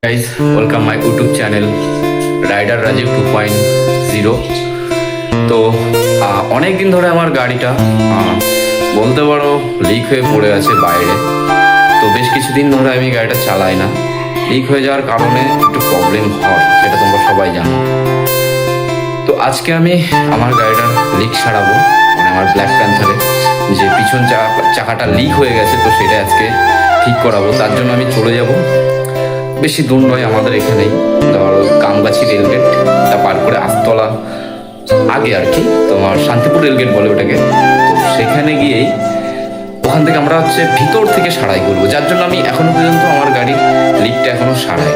guys, welcome my YouTube channel rider Rajib 2.0। তো অনেক দিন ধরে আমার গাড়িটা বলতে পারো লিক হয়ে পড়ে আছে বাইরে। তো বেশ কিছুদিন ধরে আমি গাড়িটা চালাই না। লিক হয়ে যাওয়ার কারণে একটু প্রবলেম হয়, সেটা তোমরা সবাই জানো। তো আজকে আমি আমার গাড়িটার লিক সারাবো, মানে আমার ব্ল্যাক প্যান্থারে যে পিছন চাকাটা লিক হয়ে গেছে, তো সেটা আজকে ঠিক করাবো। তার জন্য আমি চলে যাব, বেশি দূর নয় আমাদের এখানেই, ধরো কামগাছি রেলগেটটা পার করে আস্তলা আগে আর কি, তোমার শান্তিপুর রেলগেট বলে ওটাকে। তো সেখানে গিয়েই ওখান থেকে আমরা ভিতর থেকে সারাই করবো, যার জন্য আমি এখনো পর্যন্ত আমার গাড়ির লিকটা এখনো সারাই।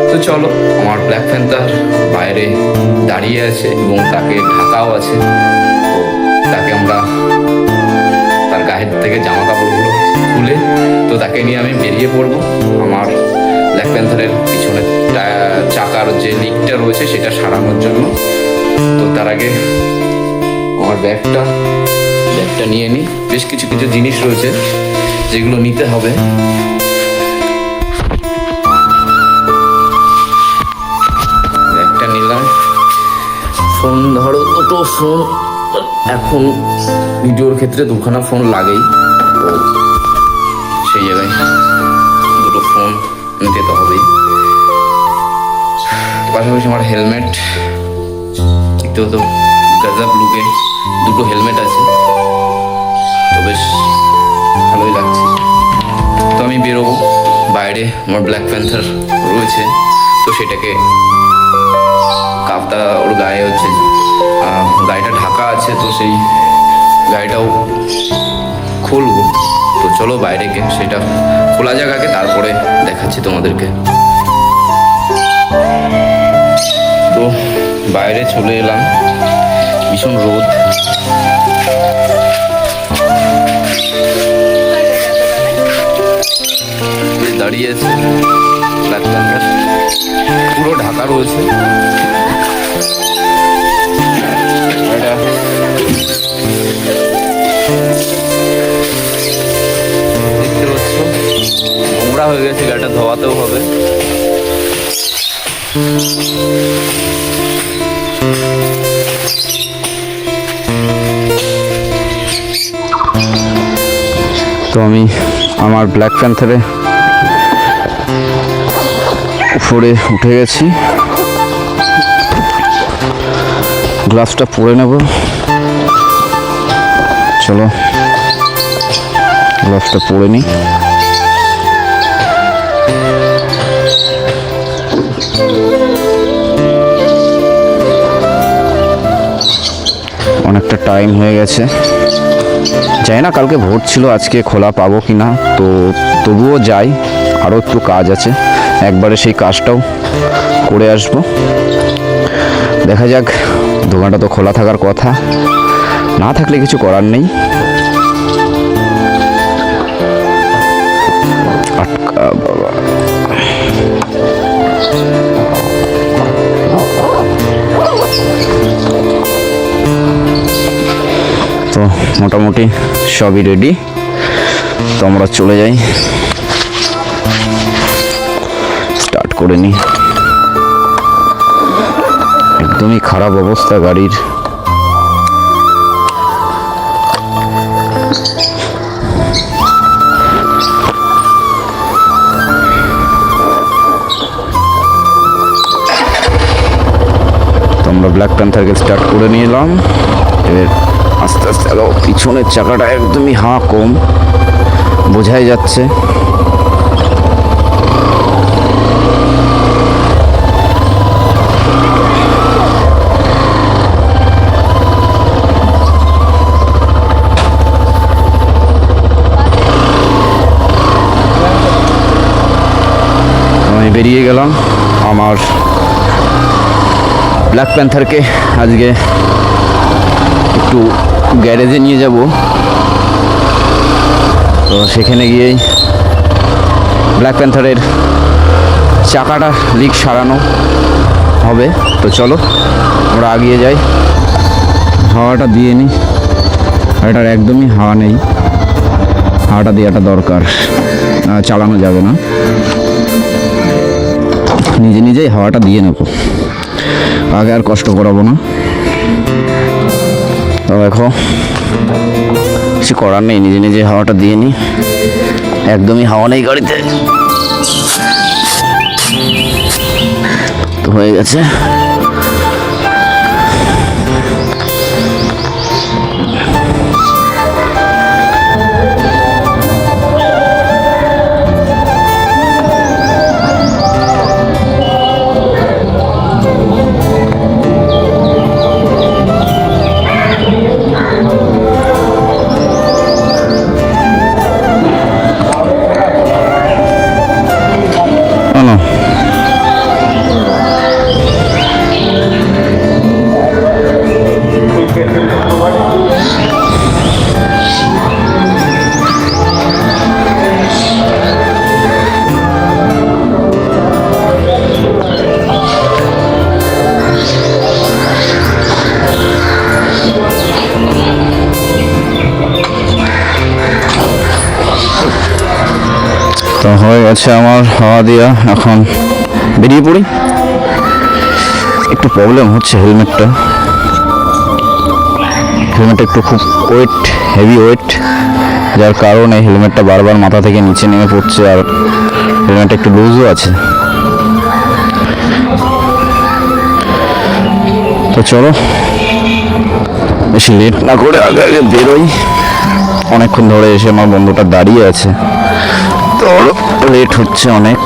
তো চলো, আমার ব্ল্যাক প্যান্থার বাইরে দাঁড়িয়ে আছে এবং তাকে ঢাকাও আছে। তো তাকে আমরা তার গায়ের থেকে জামা কাপড়গুলো খুলে তো তাকে নিয়ে আমি বেরিয়ে পড়বো আমার ব্ল্যাক প্যান্থারের পিছনে চাকার যে লিকটা রয়েছে সেটা সারানোর জন্য। তো তার আগে আমার ব্যাগটা নিয়ে নিই। বেশ কিছু জিনিস রয়েছে যেগুলো নিতে হবে। ব্যাগটা নিলাম, ফোন ধরো, দুটো ফোন, এখন ভিডিওর ক্ষেত্রে দুখানা ফোন লাগেই, তো সেই জায়গায় দুটো ফোন নিতে তো হবেই। পাশাপাশি আমার হেলমেট, দেখতেও তো গাজাব লুকে দুটো হেলমেট আছে, তো বেশ ভালোই লাগছে। তো আমি বেরোবো বাইরে, আমার ব্ল্যাক প্যান্থার রয়েছে, তো সেটাকে কাপটা ওর গায়ে গাড়িটা ঢাকা আছে, তো সেই গাড়িটাও খুলবো। তো চলো বাইরে গিয়ে সেটা খোলা যাক আগে, তারপরে দেখাচ্ছি তোমাদেরকে। তো বাইরে চলে এলাম, ভীষণ রোদ। দাঁড়িয়ে আছে ব্ল্যাক প্যান্থার, পুরো ঢাকা রয়েছে। এটা দেখতে পাচ্ছ নোংরা হয়ে গেছে, গাড়িটা ধোয়াতেও হবে। তো আমি আমার ব্ল্যাক প্যান্থারে উপরে উঠে গেছি, গ্লাভসটা পরে নেব। চলো গ্লাভসটা পরে নিই। অনেকটা টাইম হয়ে গেছে, যাই না কালকে ভোট ছিল, আজকে খোলা পাবো কি না, তো তবুও যাই, আরও একটু কাজ আছে, একবারে সেই কাজটাও করে আসবো। দেখা যাক, দোকানটা তো খোলা থাকার কথা, না থাকলে কিছু করার নেই। তো মোটামুটি সবই রেডি, তো আমরা চলে যাই, স্টার্ট করে নিই। একদমই খারাপ অবস্থা গাড়ির। তো আমরা ব্ল্যাক প্যান্থারকে স্টার্ট করে নিলাম। এবার আস্তে আস্তে পিছনের চাকাটা একদমই কম, বোঝাই যাচ্ছে। আমি বেরিয়ে গেলাম আমার ব্ল্যাক প্যান্থারকে আজকে একটু গ্যারেজে নিয়ে যাব। তো সেখানে গিয়েই ব্ল্যাক প্যান্থারের চাকাটা লিক সারানো হবে। তো চলো আমরা এগিয়ে যাই, হাওয়াটা দিয়ে নিই, এটার একদমই হাওয়া নেই, হাওয়াটা দেওয়াটা দরকার, চালানো যাবে না। নিজে নিজেই হাওয়াটা দিয়ে নেব, আগে আর কষ্ট করাবো না। তো দেখো কিছু করার নেই, নিজে নিজে হাওয়াটা দিয়ে নিই। একদমই হাওয়া নেই গাড়িতে, তো হয়ে গেছে। তো হয়ে গেছে আমার হাওয়া দিয়া, এখন বেরিয়ে পড়ি। একটু প্রবলেম হচ্ছে হেলমেটটা একটু খুব ওয়েট, হেভি ওয়েট, যার কারণে হেলমেটটা বারবার মাথা থেকে নিচে নেমে পড়ছে, আর হেলমেটটা একটু লুজও আছে। তো চলো বেশি লেট না করে আগে আগে বেরোই। অনেকক্ষণ ধরে এসে আমার বন্ধুটা দাঁড়িয়ে আছে, তো লেট হচ্ছে অনেক।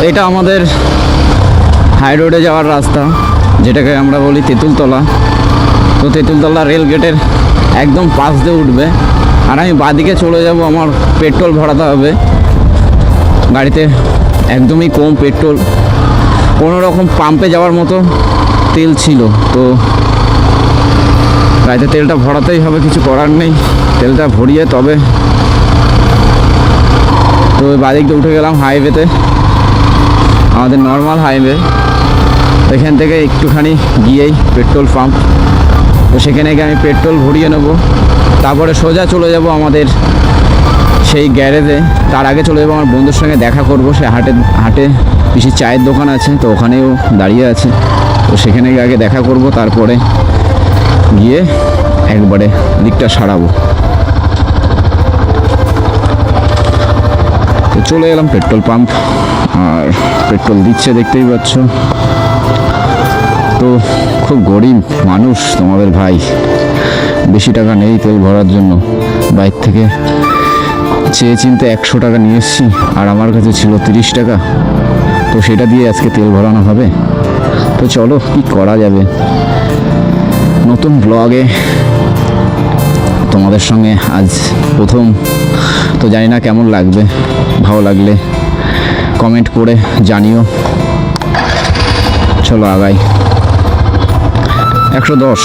এটা আমাদের হাই রোডে যাওয়ার রাস্তা, যেটাকে আমরা বলি তেঁতুলতলা। তো তেঁতুলতলা রেল গেটের একদম পাশ দিয়ে উঠবে, আর আমি বাদিকে চলে যাব। আমার পেট্রোল ভরাতে হবে গাড়িতে, একদমই কম পেট্রোল, কোনো রকম পাম্পে যাওয়ার মতো তেল ছিল। তো গাড়িতে তেলটা ভরাতেই হবে, কিছু করার নেই, তেলটা ভরিয়ে তবে। তো বাদিক দিয়ে উঠে গেলাম হাইওয়েতে, আমাদের নর্মাল হাইওয়ে। এখান থেকে একটুখানি গিয়েই পেট্রোল পাম্প, তো সেখানে গিয়ে আমি পেট্রোল ভরিয়ে নেব। তারপরে সোজা চলে যাব আমাদের সেই গ্যারেজে। তার আগে চলে যাবো আমার বন্ধুর সঙ্গে দেখা করব। সে হাটে পিসির চায়ের দোকান আছে, তো ওখানেও দাঁড়িয়ে আছে, তো সেখানে গিয়ে আগে দেখা করব, তারপরে গিয়ে একবারে দিকটা সারাবো। তো চলে এলাম পেট্রোল পাম্প, আর পেট্রোল দিচ্ছে দেখতেই পাচ্ছ। তো খুব গরিব মানুষ তোমাদের ভাই, বেশি টাকা নেই তেল ভরার জন্য। বাইক থেকে চেয়ে চিনতে 100 টাকা নিয়ে এসেছি, আর আমার কাছে ছিল 30 টাকা। তো সেটা দিয়ে আজকে তেল ভরানো হবে। তো চলো, কি করা যাবে। নতুন ব্লগে তোমাদের সঙ্গে আজ প্রথম, তো জানি না কেমন লাগবে। ভালো লাগলে কমেন্ট করে জানিও। চলো আগাই। 110।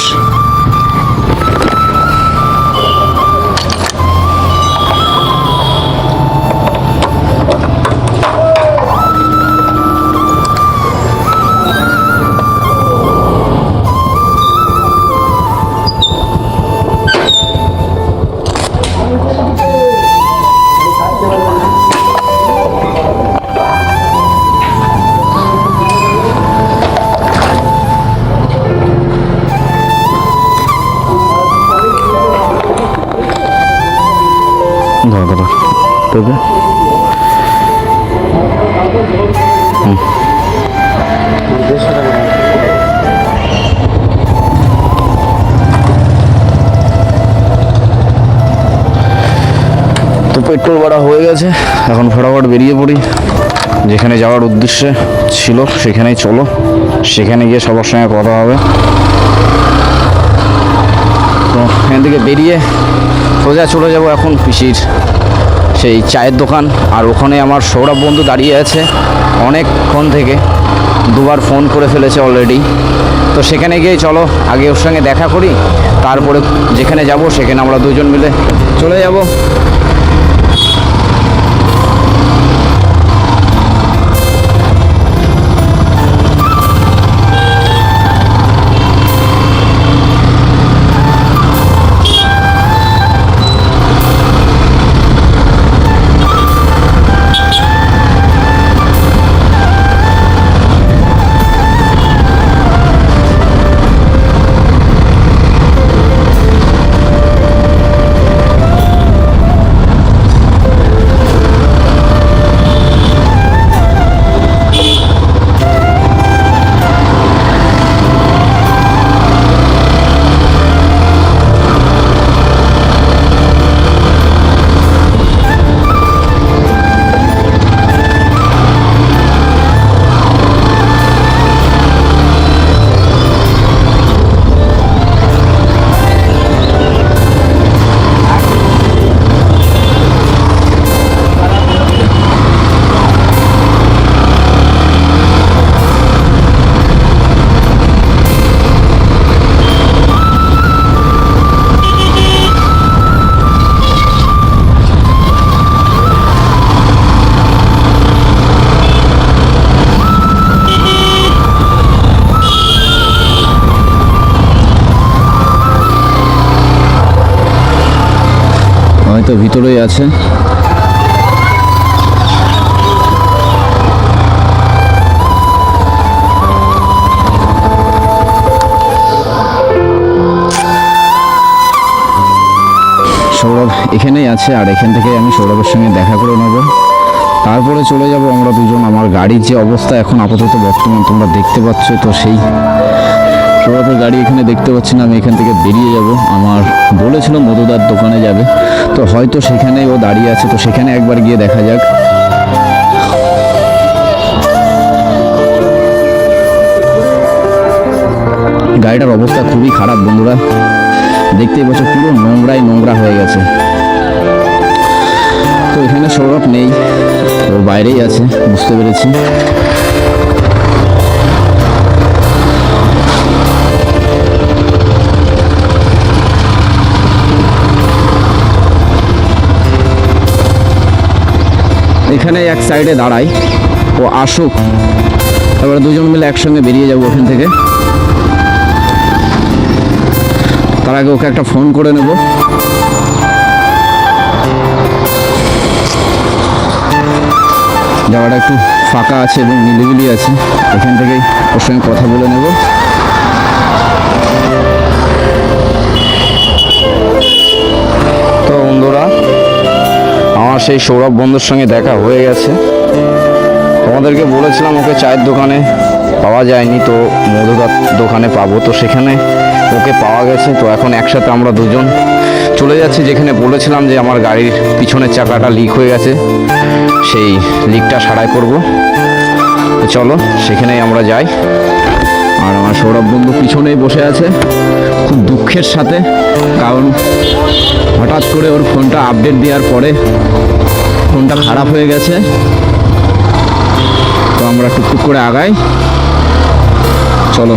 তবে তো পেট্রোল ভরা হয়ে গেছে, এখন ফটাফট বেরিয়ে পড়ি। যেখানে যাওয়ার উদ্দেশ্যে ছিল সেখানেই চলো, সেখানে গিয়ে সবার সঙ্গে কথা হবে। তো এখান থেকে বেরিয়ে সোজা চলে যাব এখন পিসির সেই চায়ের দোকান। আর ওখানে আমার সৌরভ বন্ধু দাঁড়িয়ে আছে অনেকক্ষণ থেকে, দুবার ফোন করে ফেলেছে অলরেডি। তো সেখানে গিয়ে চলো আগে ওর সঙ্গে দেখা করি, তারপরে যেখানে যাব সেখানে আমরা দুজন মিলে চলে যাব। হয়তো ভিতরেই আছে। সৌরভ এখানেই আছে, আর এখান থেকে আমি সৌরভের সঙ্গে দেখা করে নেব, তারপরে চলে যাব আমরা দুজন। আমার গাড়ির যে অবস্থা এখন আপাতত বর্তমান তোমরা দেখতে পাচ্ছ, তো সেই সৌরভের গাড়ি এখানে দেখতে পাচ্ছি না। আমি এখান থেকে বেরিয়ে যাব, আমার বলেছিল মধুদার দোকানে যাবে, তো হয়তো সেখানেই ও দাঁড়িয়ে আছে, তো সেখানে একবার গিয়ে দেখা যাক। গাড়িটার অবস্থা খুবই খারাপ বন্ধুরা, দেখতেই পাচ্ছ পুরো নোংরাই নোংরা হয়ে গেছে। তো এখানে সৌরভ নেই, ও বাইরেই আছে, বুঝতে পেরেছি। এখানে এক সাইডে দাঁড়াই, ও আসুক, তারপরে দুজন মিলে একসঙ্গে বেরিয়ে যাবো ওখান থেকে। তার আগে ওকে একটা ফোন করে নেব। জায়গাটা একটু ফাঁকা আছে এবং নিলিবিলি আছে, এখান থেকেই ওর সঙ্গে কথা বলে নেব। তো বন্ধুরা, আমার সেই সৌরভ বন্ধুর সঙ্গে দেখা হয়ে গেছে। তোমাদেরকে বলেছিলাম ওকে চায়ের দোকানে পাওয়া যায়নি, তো মধুদার দোকানে পাবো, তো সেখানে ওকে পাওয়া গেছে। তো এখন একসাথে আমরা দুজন চলে যাচ্ছি যেখানে বলেছিলাম যে আমার গাড়ির পিছনের চাকাটা লিক হয়ে গেছে, সেই লিকটা সারাই করব। তো চলো সেখানেই আমরা যাই। আর আমার সৌরভ বন্ধু পিছনেই বসে আছে খুব দুঃখের সাথে, কারণ হঠাৎ করে ওর ফোনটা আপডেট দেওয়ার পরে ফোনটা খারাপ হয়ে গেছে। তো আমরা টুকটুক করে আগাই, চলো।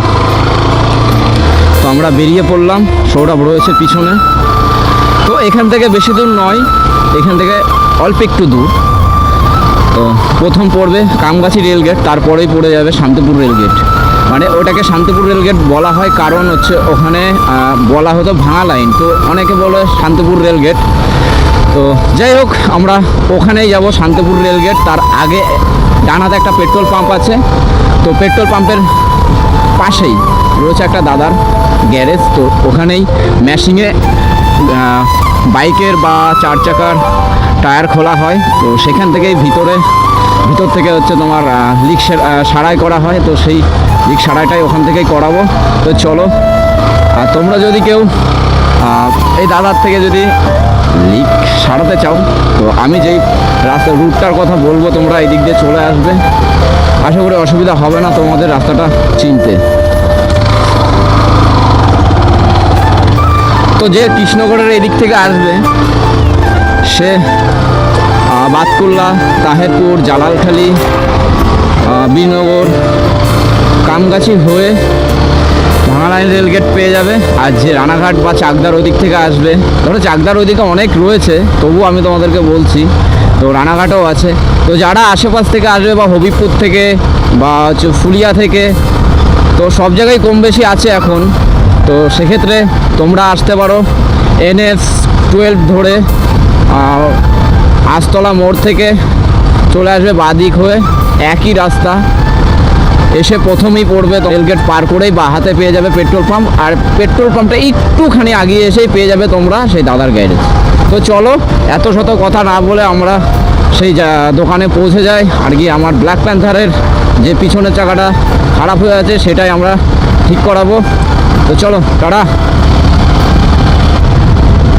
তো আমরা বেরিয়ে পড়লাম, সৌরভ রয়েছে পিছনে। তো এখান থেকে বেশি দূর নয়, এখান থেকে অল্প একটু দূর। তো প্রথম পড়বে কামগাছি রেলগেট, তারপরেই পড়ে যাবে শান্তিপুর রেলগেট। মানে ওটাকে শান্তিপুর রেলগেট বলা হয় কারণ হচ্ছে ওখানে বলা হতো ভাঙা লাইন, তো অনেকে বলে শান্তিপুর রেলগেট। তো যাই হোক, আমরা ওখানেই যাব, শান্তিপুর রেলগেট। তার আগে ডানাতে একটা পেট্রোল পাম্প আছে, তো পেট্রোল পাম্পের পাশেই রয়েছে একটা দাদার গ্যারেজ। তো ওখানেই মেশিনে বাইকের বা চার চাকার টায়ার খোলা হয়। তো সেখান থেকেই ভিতর থেকে হচ্ছে তোমার লিক সারাই করা হয়। তো সেই লিক সারাইটাই ওখান থেকেই করাবো। তো চলো, আর তোমরা যদি কেউ এই দাদার থেকে যদি লিক সারাতে চাও, তো আমি যেই রাস্তার রুটটার কথা বলবো তোমরা এই দিক দিয়ে চলে আসবে, আশা করি অসুবিধা হবে না তোমাদের রাস্তাটা চিনতে। তো যে কৃষ্ণগড়ের এদিক থেকে আসবে সে বাতকুল্লা, তাহেরপুর, জালালখালি, বিনগর, কামগাছি হয়ে ভাঙালাইন রেলগেট পেয়ে যাবে। আর যে রানাঘাট বা চাকদার ওদিক থেকে আসবে, ধরো চাকদার ওদিকে অনেক রয়েছে, তবু আমি তোমাদেরকে বলছি, তো রানাঘাটও আছে। তো যারা আশেপাশ থেকে আসবে বা হবিবপুর থেকে বা হচ্ছে ফুলিয়া থেকে, তো সব জায়গায় কম বেশি আছে এখন। তো সেক্ষেত্রে তোমরা আসতে পারো NH-12 ধরে আস্তলা মোড় থেকে চলে আসবে বাদিক হয়ে, একই রাস্তা এসে প্রথমেই পড়বে রেলগেট পার করেই বা হাতে পেয়ে যাবে পেট্রোল পাম্প। আর পেট্রোল পাম্পটা একটুখানি আগিয়ে এসেই পেয়ে যাবে তোমরা সেই দাদার গ্যারেজ। তো চলো, এত শত কথা না বলে আমরা সেই দোকানে পৌঁছে যাই। আর কি আমার ব্ল্যাক প্যান্থারের যে পিছনের চাকাটা খারাপ হয়ে আছে সেটাই আমরা ঠিক করাবো। তো চলো টাটা।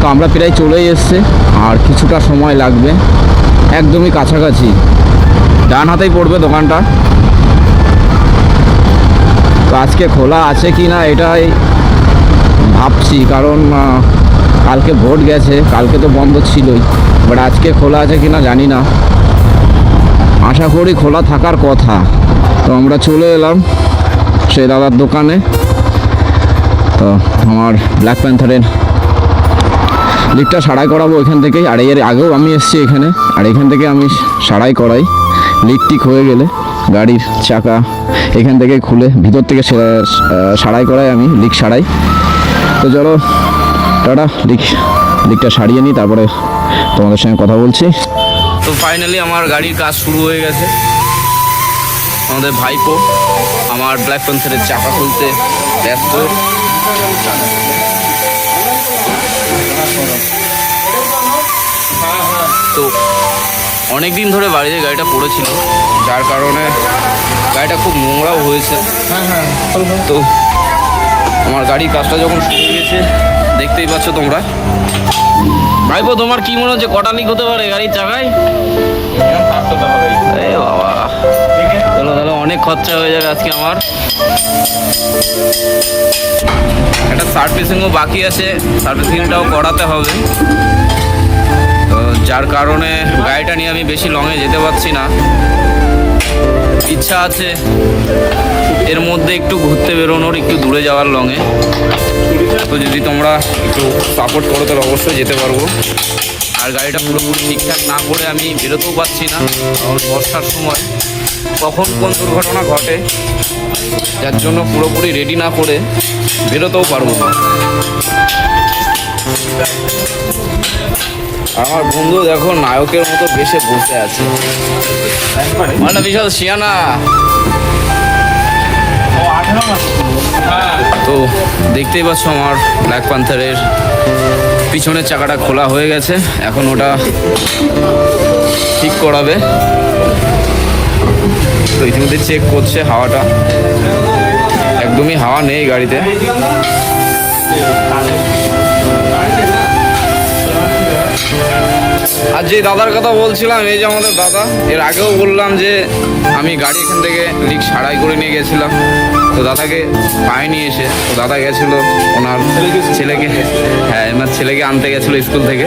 তো আমরা প্রায় চলেই এসছে, আর কিছুটা সময় লাগবে, একদমই কাছাকাছি, ডান হাতেই পড়বে দোকানটা। তো আজকে খোলা আছে কি না এটাই ভাবছি, কারণ কালকে ভোট গেছে, কালকে তো বন্ধ ছিলই, বাট আজকে খোলা আছে কি না জানি না, আশা করি খোলা থাকার কথা। তো আমরা চলে এলাম সেই দাদার দোকানে। তো আমার ব্ল্যাক প্যান্থারের লিকটা সারাই করাবো এখান থেকেই। আর এর আগেও আমি এসেছি এখানে, আর এখান থেকে আমি সারাই করাই। লিক টিক হয়ে গেলে গাড়ির চাকা এখান থেকে খুলে ভিতর থেকে সারাই করাই, আমি লিক সারাই। তো চলো টাটা, লিকটা সারিয়ে নিই, তারপরে তোমাদের সঙ্গে কথা বলছি। তো ফাইনালি আমার গাড়ির কাজ শুরু হয়ে গেছে। আমাদের ভাইপো আমার ব্ল্যাক প্যান্থারের চাকা খুলতে ব্যস্ত। তো অনেক দিন ধরে বাড়িতে গাড়িটা পড়েছিল, যার কারণে গাড়িটা খুব নোংরাও হয়েছে। তো আমার গাড়ির কাজটা যখন শুরু হয়েছে, দেখতেই পাচ্ছ তোমরা। ভাইপো তোমার কি মনে হচ্ছে কটা লিক হতে পারে গাড়ির চাকায়? এ বাবা, চলো তাহলে অনেক খরচা হয়ে যাবে আজকে আমার। একটা সার্ভিসিংও বাকি আছে, সার্ভিসিংটাও করাতে হবে। তো যার কারণে গাড়িটা নিয়ে আমি বেশি লংয়ে যেতে পারছি না। ইচ্ছা আছে এর মধ্যে একটু ঘুরতে বেরোনোর, একটু দূরে যাওয়ার লংয়ে। তো যদি তোমরা একটু সাপোর্ট করো তাহলে অবশ্যই যেতে পারবো। আর গাড়িটা পুরোপুরি ঠিকঠাক না করে আমি বেরোতেও পারছি না, কারণ বর্ষার সময় কখন কোন দুর্ঘটনা ঘটে, যার জন্য পুরোপুরি রেডি না করে বেরোতেও পারবো না। আমার বন্ধু দেখো নায়কের মতো বেশে বসে আছে, মানে বিশাল শিয়ানা। তো দেখতেই পাচ্ছ আমার ব্ল্যাক প্যান্থারের পিছনের চাকাটা খোলা হয়ে গেছে, এখন ওটা ঠিক করাবে। তো ইতিমধ্যে চেক করছে হাওয়াটা, একদমই হাওয়া নেই গাড়িতে। আর যে দাদার কথা বলছিলাম, এই যে আমাদের দাদা, এর আগেও বললাম যে আমি গাড়ি এখান থেকে লিক সারাই করে নিয়ে গেছিলাম। তো দাদাকে পায়নি এসে, তো দাদা গেছিলো ওনার ছেলেকে, হ্যাঁ ওনার ছেলেকে আনতে গেছিলো স্কুল থেকে।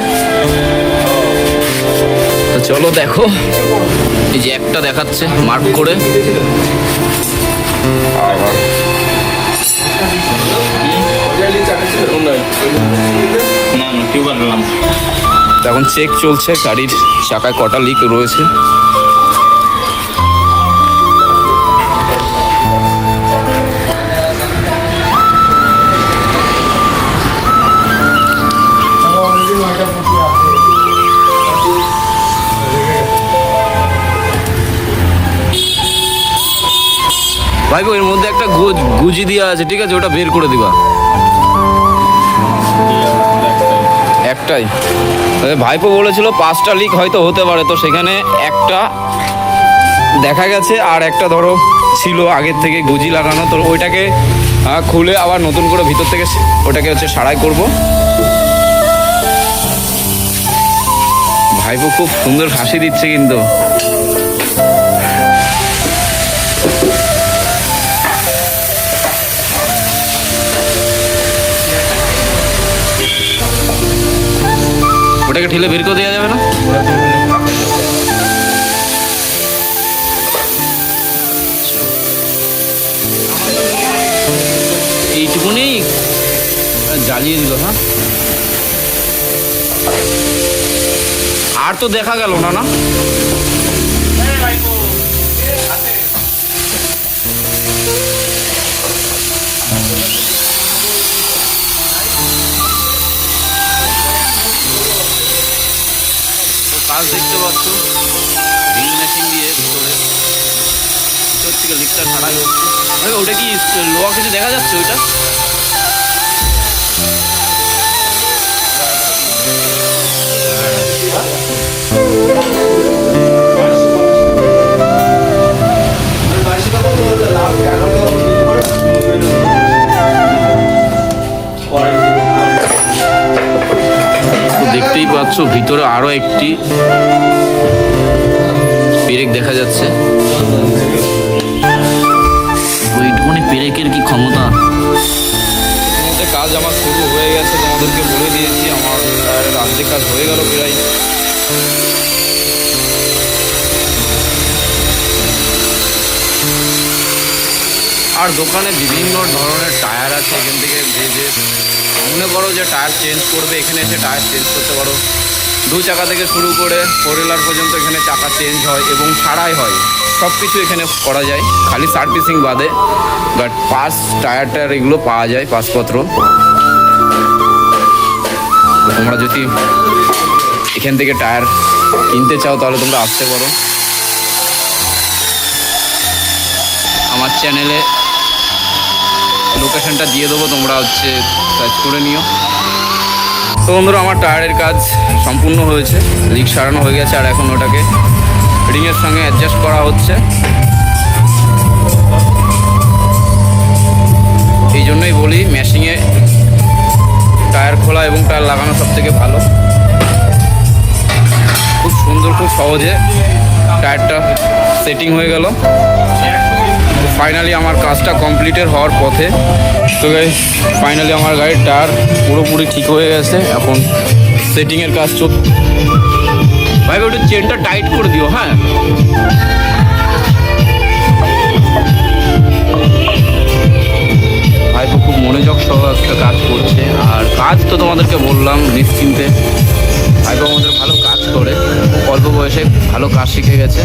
তো চলো দেখো, এই যে একটা দেখাচ্ছে মার্ক করে। এখন চেক চলছে গাড়ির চাকায় কটা লিক রয়েছে। ভাই এর মধ্যে একটা গুজি দেওয়া আছে, ঠিক আছে, ওটা বের করে দিবা। একটাই ভাইপো বলেছিল 5টা লিক হয়তো হতে পারে, তো সেখানে একটা দেখা গেছে, আর একটা ধরো ছিল আগের থেকে গুজি লাগানো, তো ওইটাকে খুলে আবার নতুন করে ভিতর থেকে ওটাকে হচ্ছে সারাই করব। ভাইপো খুব সুন্দর হাসি দিচ্ছে কিন্তু। ওটাকে ঠেলে বের করে দেওয়া যাবে না? এইটুকুনি জ্বালিয়ে দিল। হ্যাঁ, আর তো দেখা গেল না। না কাজ দেখতে পাচ্ছ, ড্রিল মেশিন দিয়ে ভিতরে ভিতর থেকে লিকটা ছাড়াই হচ্ছে। ওটা কি লোহা কিছু দেখা যাচ্ছে? ওইটা দেখতেই পাচ্ছ ভিতরে আরো একটি পেরেক দেখা যাচ্ছে। ওইটুকুনি পেরেকের কি ক্ষমতা! কাজ আমার শুরু হয়ে গেছে, তোমাদেরকে বলে দিয়েছি। আমার অর্ধেক কাজ হয়ে গেল প্রায়। আর দোকানে বিভিন্ন ধরনের টায়ার আছে। এখান থেকে যে মনে করো যে টায়ার চেঞ্জ করবে, এখানে এসে টায়ার চেঞ্জ করতে পারো। 2 চাকা থেকে শুরু করে 4 পর্যন্ত এখানে চাকা চেঞ্জ হয় এবং ছাড়াই হয়। সব কিছু এখানে করা যায়, খালি সার্ভিসিং বাদে। বাট পাস টায়ার এগুলো পাওয়া যায়, পাসপত্র। তোমরা যদি এখান থেকে টায়ার কিনতে চাও তাহলে তোমরা আসতে পারো। আমার চ্যানেলে লোকেশনটা দিয়ে দেবো, তোমরা সার্চ করে নিও। তো বন্ধুরা, আমার টায়ারের কাজ সম্পূর্ণ হয়েছে, লিক সারানো হয়ে গেছে। আর এখন ওটাকে রিংয়ের সঙ্গে অ্যাডজাস্ট করা হচ্ছে। এই জন্যই বলি মেশিনে টায়ার খোলা এবং টায়ার লাগানো সব থেকে ভালো। খুব সুন্দর, খুব সহজে টায়ারটা সেটিং হয়ে গেল। ফাইনালি আমার কাজটা কমপ্লিটের হওয়ার পথে। তো গাইস, ফাইনালি আমার গাড়ির টায়ার পুরোপুরি ঠিক হয়ে গেছে। এখন সেটিংয়ের কাজ চলছে। ভাই ওটা চেনটা টাইট করে দিও। হ্যাঁ, ভাই খুব মনোযোগ সহ একটা কাজ করছে। আর কাজ তো তোমাদেরকে বললাম নিশ্চিন্তে। ভাইপো আমাদের ভালো কাজ করে, অল্প বয়সে ভালো কাজ শিখে গেছে।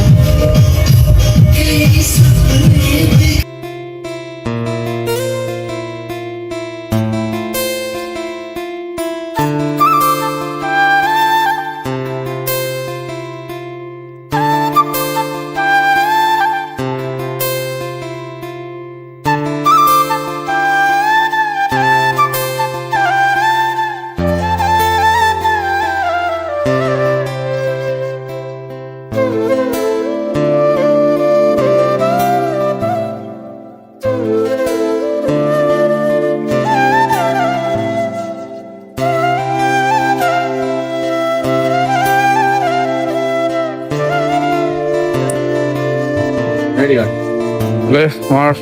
আমার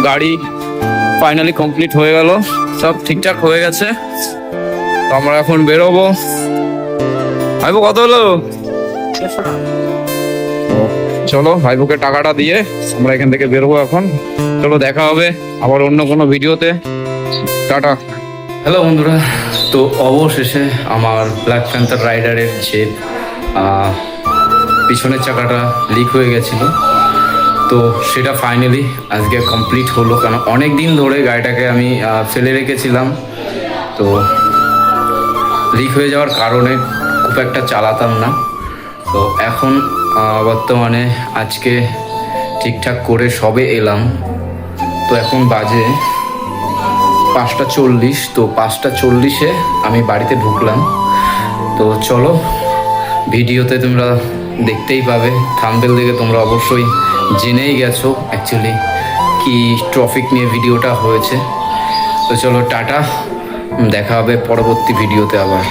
গাড়ি ফাইনালি কমপ্লিট হয়ে গেল, সব ঠিকঠাক হয়ে গেছে। তো আমরা এখন বেরোবো। ভাইবো কত হলো? চলো ভাইবোকে টাকাটা দিয়ে আমরা এখান থেকে বেরোবো এখন। চলো, দেখা হবে আবার অন্য কোনো ভিডিওতে। টাটা। হ্যালো বন্ধুরা, তো অবশেষে আমার ব্ল্যাক প্যান্থার রাইডারের যে পিছনের চাকাটা লিক হয়ে গেছিল, তো সেটা ফাইনালি আজকে কমপ্লিট হলো। কারণ অনেক দিন ধরে গাড়িটাকে আমি ফেলে রেখেছিলাম। তো লিক হয়ে যাওয়ার কারণে খুব একটা চালাতাম না। তো এখন বর্তমানে আজকে ঠিকঠাক করে সবে এলাম। তো এখন বাজে 5:40। তো 5:40-এ আমি বাড়িতে ঢুকলাম। তো চলো, ভিডিওতে তোমরা দেখতেই পাবে, থাম্বনেল দেখে তোমরা অবশ্যই জেনেই গেছো অ্যাকচুয়ালি কি ট্রাফিক নিয়ে ভিডিওটা হয়েছে। তো চলো, টাটা, দেখা হবে পরবর্তী ভিডিওতে আবার।